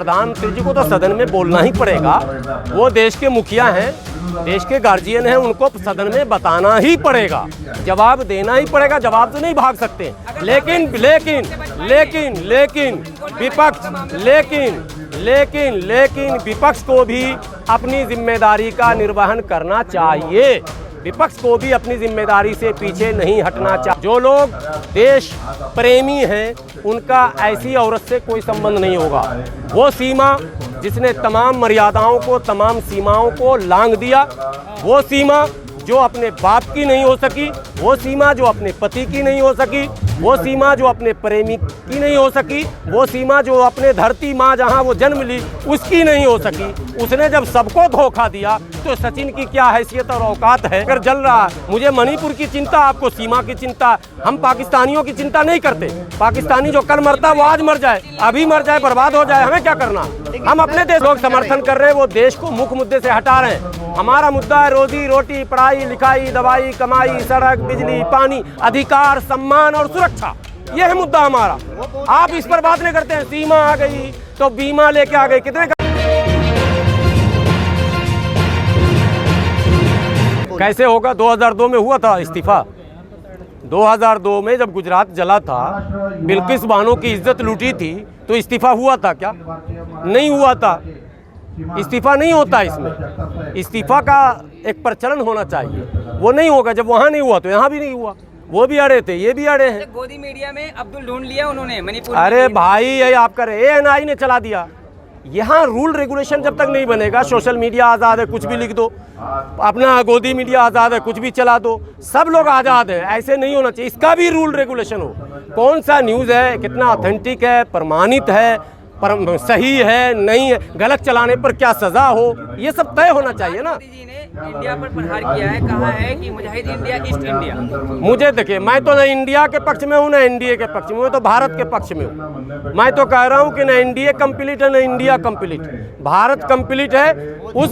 प्रधानमंत्री जी को तो सदन में बोलना ही पड़ेगा। वो देश के मुखिया हैं, देश के गार्जियन हैं, उनको सदन में बताना ही पड़ेगा, जवाब देना ही पड़ेगा। जवाब से नहीं भाग सकते। लेकिन विपक्ष को भी अपनी जिम्मेदारी का निर्वहन करना चाहिए। विपक्ष को भी अपनी जिम्मेदारी से पीछे नहीं हटना चाहिए। जो लोग देश प्रेमी हैं, उनका ऐसी औरत से कोई संबंध नहीं होगा। वो सीमा जिसने तमाम मर्यादाओं को, तमाम सीमाओं को लांघ दिया, वो सीमा जो अपने बाप की नहीं हो सकी, वो सीमा जो अपने पति की नहीं हो सकी, वो सीमा जो अपने प्रेमी की नहीं हो सकी, वो सीमा जो अपने धरती माँ जहाँ वो जन्म ली उसकी नहीं हो सकी। उसने जब सबको धोखा दिया तो सचिन की क्या हैसियत और औकात है? अगर जल रहा, मुझे मणिपुर की चिंता, आपको सीमा की चिंता। हम पाकिस्तानियों की चिंता नहीं करते। पाकिस्तानी जो कल मरता वो आज मर जाए, अभी मर जाए, बर्बाद हो जाए, हमें क्या करना? हम अपने देश लोग समर्थन कर रहे हैं, वो देश को मुख्य मुद्दे से हटा रहे हैं। हमारा मुद्दा है रोजी रोटी, पढ़ाई लिखाई, दवाई, कमाई, सड़क, बिजली, पानी, अधिकार, सम्मान और सुरक्षा। ये है मुद्दा हमारा। आप इस पर बात नहीं करते हैं। सीमा आ गई तो बीमा लेके आ गए। कितने कैसे होगा? 2002 में हुआ था इस्तीफा। 2002 में जब गुजरात जला था, बिल्किस बानो की इज्जत लूटी थी, तो इस्तीफा हुआ था क्या? नहीं हुआ था। इस्तीफा नहीं होता इसमें। इस्तीफा का एक प्रचलन होना चाहिए, वो नहीं होगा। जब वहाँ नहीं हुआ तो यहाँ भी नहीं हुआ। वो भी अड़े थे, ये भी अड़े हैं। गोदी मीडिया में अब्दुल ढूंढ लिया उन्होंने मणिपुर। अरे भाई, ये आपका ANI ने चला दिया। यहाँ रूल रेगुलेशन जब तक नहीं बनेगा, सोशल मीडिया आज़ाद है, कुछ भी लिख दो, अपना गोदी मीडिया आज़ाद है, कुछ भी चला दो, सब लोग आज़ाद है। ऐसे नहीं होना चाहिए। इसका भी रूल रेगुलेशन हो। कौन सा न्यूज़ है, कितना ऑथेंटिक है, प्रमाणित है, सही है, नहीं है, गलत चलाने पर क्या सजा हो, ये सब तय होना चाहिए ना। मोदी जी ने इंडिया पर प्रहार किया है, कहा है कि मुजाहिद इंडिया, ईस्ट इंडिया। मुझे देखिए, मैं तो न इंडिया के पक्ष में हूँ, न NDA के पक्ष में, मैं तो भारत के पक्ष में हूँ। मैं तो कह रहा हूँ कि न NDA कंप्लीट है, न इंडिया कंप्लीट। भारत कंप्लीट है। उस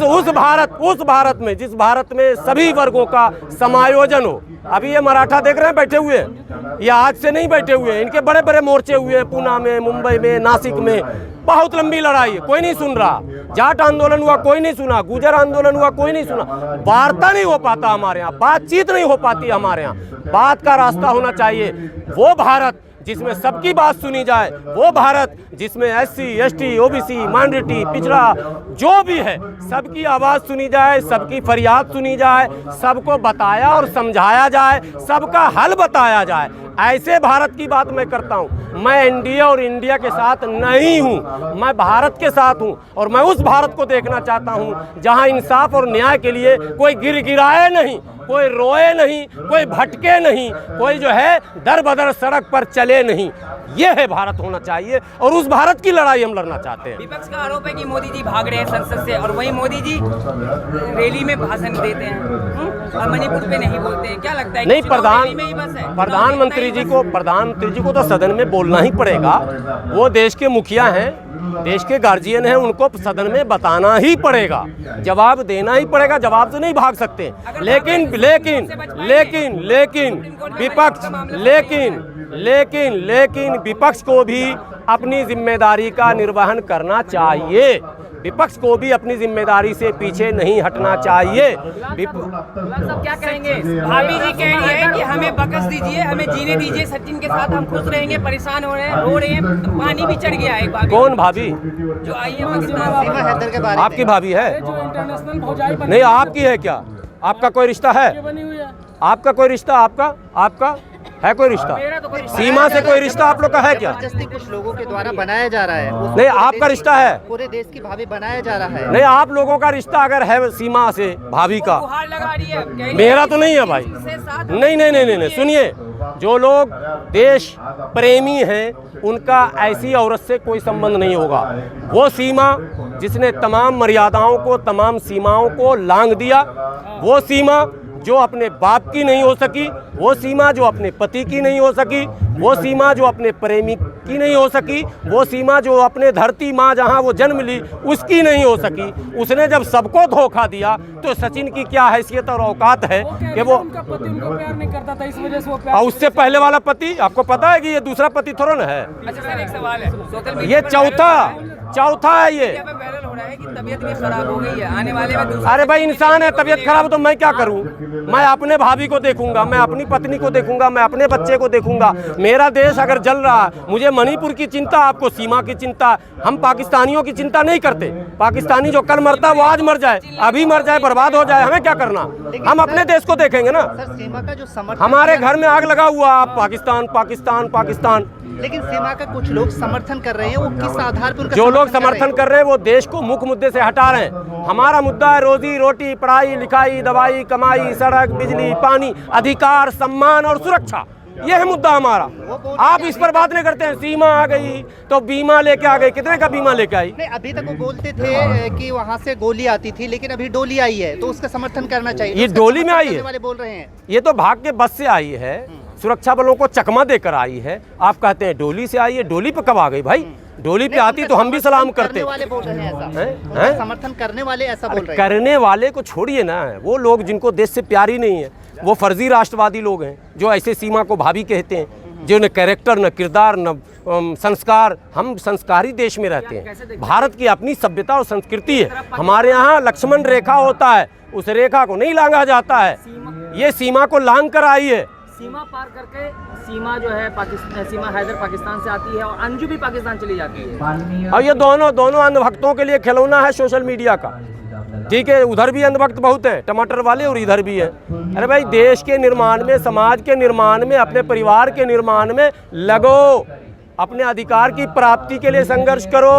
भारत में, जिस भारत में सभी वर्गों का समायोजन हो। अभी ये मराठा देख रहे हैं बैठे हुए हैं, ये आज से नहीं बैठे हुए हैं। इनके बड़े बड़े मोर्चे हुए हैं, पूना में, मुंबई में, नासिक में। बहुत लंबी लड़ाई है, कोई नहीं सुन रहा। जाट आंदोलन हुआ, कोई नहीं सुना। गुर्जर आंदोलन हुआ, कोई नहीं सुना। वार्ता नहीं हो पाता हमारे यहाँ, बातचीत नहीं हो पाती हमारे यहाँ। बात का रास्ता होना चाहिए। वो भारत जिसमें सबकी बात सुनी जाए, वो भारत जिसमें SC, ST, OBC, माइनॉरिटी, पिछड़ा जो भी है, सबकी आवाज़ सुनी जाए, सबकी फरियाद सुनी जाए, सबको बताया और समझाया जाए, सबका हल बताया जाए। ऐसे भारत की बात मैं करता हूँ। मैं NDA और इंडिया के साथ नहीं हूँ, मैं भारत के साथ हूँ। और मैं उस भारत को देखना चाहता हूँ जहाँ इंसाफ और न्याय के लिए कोई गिड़गिड़ाए नहीं, कोई रोए नहीं, कोई भटके नहीं, कोई जो है दर बदर सड़क पर चले नहीं। ये है भारत होना चाहिए, और उस भारत की लड़ाई हम लड़ना चाहते हैं। विपक्ष का आरोप है कि मोदी जी भाग रहे हैं संसद से, और वहीं मोदी जी रैली में भाषण देते हैं और मणिपुर पे नहीं बोलते हैं। क्या लगता है? नहीं, प्रधानमंत्री जी को तो सदन में बोलना ही पड़ेगा। वो देश के मुखिया हैं, देश के गार्जियन हैं, उनको सदन में बताना ही पड़ेगा, जवाब देना ही पड़ेगा। जवाब से नहीं भाग सकते। लेकिन विपक्ष को भी अपनी जिम्मेदारी का निर्वहन करना चाहिए। विपक्ष को भी अपनी जिम्मेदारी से पीछे नहीं हटना चाहिए। सब क्या कहेंगे? भाभी जी कह रही है कि हमें बख्श दीजिए, हमें जीने दीजिए, सचिन के साथ हम खुश रहेंगे, परेशान हो रहे हैं, रो रहे हैं, पानी भी चढ़ गया है। भाभी कौन भाभी? जो आई है पाकिस्तान से। आपकी भाभी है? नहीं, आपकी है क्या? आपका कोई रिश्ता है? आपका कोई रिश्ता? आपका है कोई रिश्ता? सीमा से कोई रिश्ता आप लोग का है क्या? कुछ लोगों के द्वारा बनाया जा रहा है। नहीं, आपका रिश्ता है? पूरे देश की भाभी बनाया जा रहा है। नहीं, आप लोगों का रिश्ता अगर है सीमा से भाभी का, लगा रही है, मेरा तो नहीं है भाई। नहीं, सुनिए, जो लोग देश प्रेमी हैं, उनका ऐसी औरत से कोई संबंध नहीं होगा। वो सीमा जिसने तमाम मर्यादाओं को, तमाम सीमाओं को लांघ दिया, वो सीमा जो अपने बाप की नहीं हो सकी, वो सीमा जो अपने पति की नहीं हो सकी, वो सीमा जो अपने प्रेमी उसकी नहीं हो सकी, वो सीमा जो अपने धरती माँ जहाँ वो जन्म ली उसकी नहीं हो सकी। उसने जब सबको धोखा दिया तो सचिन की क्या हैसियत और औकात है कि वो उनका पति उनको प्यार नहीं करता था, इस वजह से वो प्यार। और उससे पहले वाला पति आपको पता है कि ये दूसरा पति थोड़ा ना है, अच्छा सर, एक सवाल है, सोशल ये मीडिया पर चौथा है ये। वायरल हो रहा है कि तबीयत भी खराब हो गई है, आने वाले में दूसरा अरे भाई इंसान है, तबीयत खराब हो तो मैं क्या करूं? मैं अपने भाभी को देखूंगा, मैं अपनी पत्नी को देखूंगा, मैं अपने बच्चे को देखूंगा। मेरा देश अगर जल रहा है, मुझे मणिपुर की चिंता, आपको सीमा की चिंता। हम पाकिस्तानियों की चिंता नहीं करते। पाकिस्तानी जो कल मरता है वो आज मर जाए, अभी मर जाए, बर्बाद हो जाए, हमें क्या करना? हम अपने देश को देखेंगे ना। सर सीमा का जो समर्थन, हमारे घर में आग लगा हुआ, आप पाकिस्तान पाकिस्तान पाकिस्तान। लेकिन सीमा का कुछ लोग समर्थन कर रहे हैं, वो किस आधार पर उनका जो लोग समर्थन कर रहे हैं वो देश को मुख्य मुद्दे से हटा रहे हैं। हमारा मुद्दा है रोजी रोटी, पढ़ाई लिखाई, दवाई, कमाई, सड़क, बिजली, पानी, अधिकार, सम्मान और सुरक्षा। ये है मुद्दा हमारा। आप इस पर बात नहीं करते हैं। सीमा आ गई तो बीमा लेके आ गई, कितने का बीमा लेके आई? नहीं, अभी तक वो बोलते थे कि वहाँ से गोली आती थी, लेकिन अभी डोली आई है तो उसका समर्थन करना चाहिए। ये तो डोली में आई है? वाले बोल रहे हैं ये तो भाग के बस से आई है, सुरक्षा बलों को चकमा देकर आई है। आप कहते हैं डोली से आई है। डोली पे कब आ गई भाई? डोली पे आती तो हम भी सलाम करते। वाले बोल रहे हैं ऐसा, हैं? समर्थन करने वाले ऐसा बोल रहे हैं। करने वाले को छोड़िए ना, वो लोग जिनको देश से प्यार ही नहीं है, वो फर्जी राष्ट्रवादी लोग हैं जो ऐसे सीमा को भाभी कहते हैं, जो न कैरेक्टर, न किरदार, न संस्कार। हम संस्कारी देश में रहते हैं। भारत की अपनी सभ्यता और संस्कृति है। हमारे यहाँ लक्ष्मण रेखा होता है, उस रेखा को नहीं लांघा जाता है। ये सीमा को लांघ कर आई है। सीमा पार करके सीमा जो है पाकिस्तान, सीमा हैदर पाकिस्तान से आती है और अंजू भी पाकिस्तान चली जाती है। और ये दोनों अंधभक्तों के लिए खिलौना है सोशल मीडिया का। ठीक है, उधर भी अंधभक्त बहुत हैं, टमाटर वाले, और इधर भी हैं। अरे भाई, देश के निर्माण में, समाज के निर्माण में, अपने परिवार के निर्माण में लगो। अपने अधिकार की प्राप्ति के लिए संघर्ष करो,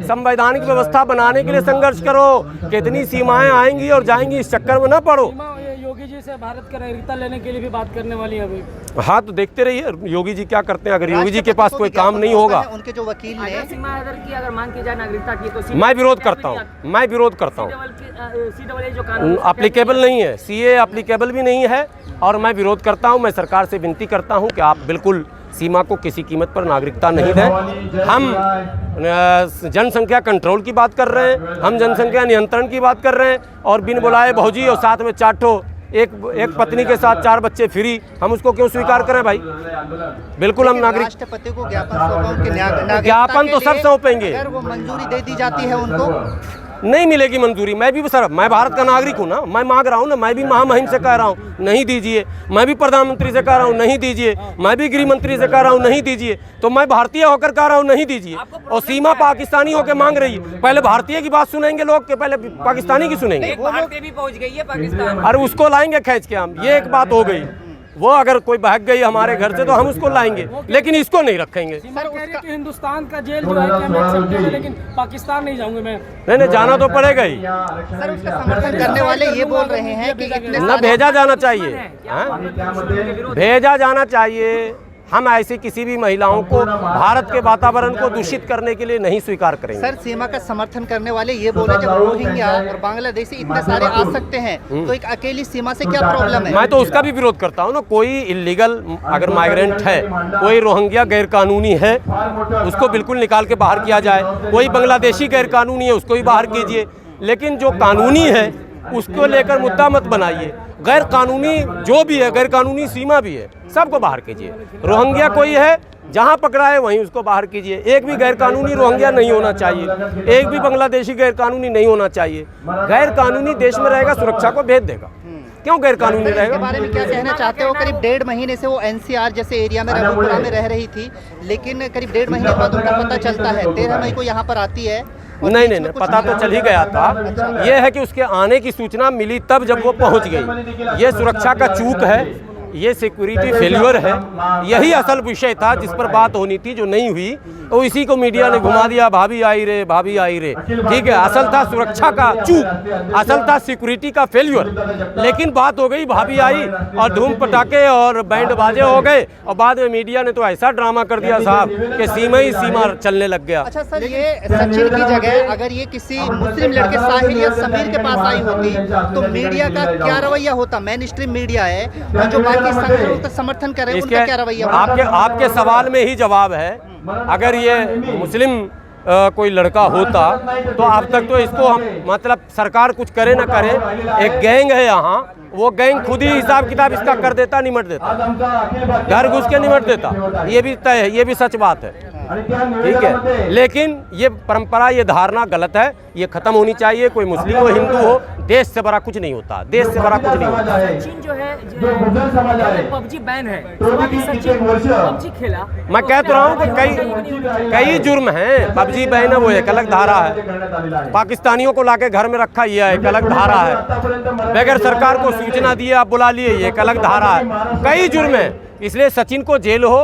संवैधानिक व्यवस्था बनाने के लिए संघर्ष करो। कितनी सीमाएं आएंगी और जाएंगी, इस चक्कर में ना पड़ो। योगी जी से भारत का नागरिकता लेने के लिए भी बात करने वाली है अभी। हाँ, तो देखते रहिए योगी जी क्या करते हैं। अगर योगी जी के पास कोई काम नहीं होगा, उनके जो वकील ने सीमा हैदर की अगर मांग की जाए नागरिकता की तो मैं विरोध करता हूँ। मैं विरोध करता हूँ। CAA जो कानून अप्लीकेबल नहीं है, CAA अप्लीकेबल भी नहीं है, और मैं विरोध करता हूँ। मैं सरकार से विनती करता हूँ कि आप बिल्कुल सीमा को किसी कीमत पर नागरिकता नहीं दें। हम जनसंख्या कंट्रोल की बात कर रहे हैं, हम जनसंख्या नियंत्रण की बात कर रहे हैं, और बिन बुलाए भौजी और साथ में चाटो, एक पत्नी के साथ 4 बच्चे फ्री, हम उसको क्यों स्वीकार करें भाई? बिल्कुल हम नागरिक राष्ट्रपति को ज्ञापन ज्ञापन तो सब सौंपेंगे। अगर वो मंजूरी दे दी जाती है उनको, नहीं मिलेगी मंजूरी। मैं भी सर, मैं भारत का नागरिक हूँ ना, मैं मांग रहा हूँ ना। मैं भी महामहिम से कह रहा हूँ नहीं दीजिए, मैं भी प्रधानमंत्री से कह रहा हूँ नहीं दीजिए, मैं भी गृह मंत्री से कह रहा हूँ नहीं दीजिए, तो मैं भारतीय होकर कह रहा हूँ नहीं दीजिए। और सीमा पाकिस्तानी होकर मांग रही है। पहले भारतीय की बात सुनेंगे लोग के पहले पाकिस्तानी की सुनेंगे? भारतीय भी पहुंच गई है पाकिस्तान। अरे उसको लाएंगे खींच के हम, ये एक बात हो गई। वो अगर कोई भाग गई हमारे घर से तो हम उसको लाएंगे, लेकिन इसको नहीं रखेंगे। हिंदुस्तान का जेल जो है कि मैं एक्सेप्ट कर, लेकिन पाकिस्तान नहीं जाऊंगा मैं। नहीं, जाना तो पड़ेगा ही। सर उसका समर्थन करने वाले ये बोल रहे हैं कि इतने ना भेजा जाना चाहिए, भेजा जाना चाहिए। हम ऐसी किसी भी महिलाओं को भारत के वातावरण को दूषित करने के लिए नहीं स्वीकार करेंगे। सर सीमा का समर्थन करने वाले ये बोल रहे हैं जब रोहिंग्या और बांग्लादेशी इतने सारे आ सकते हैं तो एक अकेली सीमा से क्या प्रॉब्लम है? मैं तो उसका भी विरोध करता हूँ ना। कोई इलीगल अगर माइग्रेंट है, कोई रोहिंग्या गैर कानूनी है, उसको बिल्कुल निकाल के बाहर किया जाए। कोई बांग्लादेशी गैर कानूनी है, उसको भी बाहर कीजिए। लेकिन जो कानूनी है उसको लेकर मुद्दा मत बनाइए। गैर कानूनी जो भी है, गैर कानूनी सीमा भी है, सबको बाहर कीजिए। रोहिंग्या कोई है, जहाँ पकड़ा है वहीं उसको बाहर कीजिए। एक भी गैर कानूनी रोहिंग्या नहीं होना चाहिए, एक भी बांग्लादेशी गैर कानूनी नहीं होना चाहिए। गैर कानूनी देश में रहेगा, सुरक्षा को भेज देगा। क्यों गैर कानूनी रहेगा? इसके बारे में क्या कहना चाहते हो? करीब 1.5 महीने से वो NCR जैसे एरिया में रघुपुरा में रह रही थी, लेकिन करीब 1.5 महीने बाद उनका पता चलता है। 13 मई को यहाँ पर आती है। नहीं, पता तो चल ही गया था। ये है कि उसके आने की सूचना मिली तब जब वो पहुंच गई। ये सुरक्षा का चूक है, ये सिक्योरिटी फेल्यूर है। यही असल विषय था जिस पर बात होनी थी, जो नहीं हुई। तो इसी को मीडिया ने घुमा दिया, भाभी आई रे, भाभी आई रे। ठीक है, असल था सुरक्षा का चूक, असल था सिक्योरिटी का फेल्यूर। लेकिन बात हो गई, भाभी आई और धूम पटाखे और बैंड बाजे हो गए, और बाद में मीडिया ने तो ऐसा ड्रामा कर दिया साहब कि सीमा ही सीमा चलने लग गया। अच्छा सर, ये सचिन की जगह अगर ये किसी मुस्लिम लड़के साहिल या समीर के पास आई होती तो मीडिया का क्या रवैया होता? मेन स्ट्रीम मीडिया है, और जो पाकिस्तान के लोग तो समर्थन कर रहे हैं, उनका क्या रवैया? आपके सवाल में ही जवाब है। अगर ये मुस्लिम कोई लड़का होता तो अब तक तो इसको हम मतलब सरकार कुछ करे ना करे, एक गैंग है यहाँ, वो गैंग खुद ही हिसाब किताब इसका कर देता, निमट देता, घर घुस के निमट देता। ये भी तय है, ये भी सच बात है, ठीक है। लेकिन ये परंपरा, ये धारणा गलत है, ये खत्म होनी चाहिए। कोई मुस्लिम हो हिंदू हो, देश से बड़ा कुछ नहीं होता, देश से बड़ा कुछ नहीं होता। सचिन जो है पबजी बैन है, सचिन पबजी खेला। मैं कह तो रहा हूँ कि कई जुर्म हैं। पबजी बैन है वो एक अलग धारा है, पाकिस्तानियों को लाके घर में रखा ये एक अलग धारा है, बगैर सरकार को सूचना दिए आप बुला लिए ये एक अलग धारा है, कई जुर्म है। इसलिए सचिन को जेल हो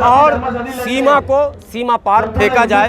और सीमा पार फेंका जाए।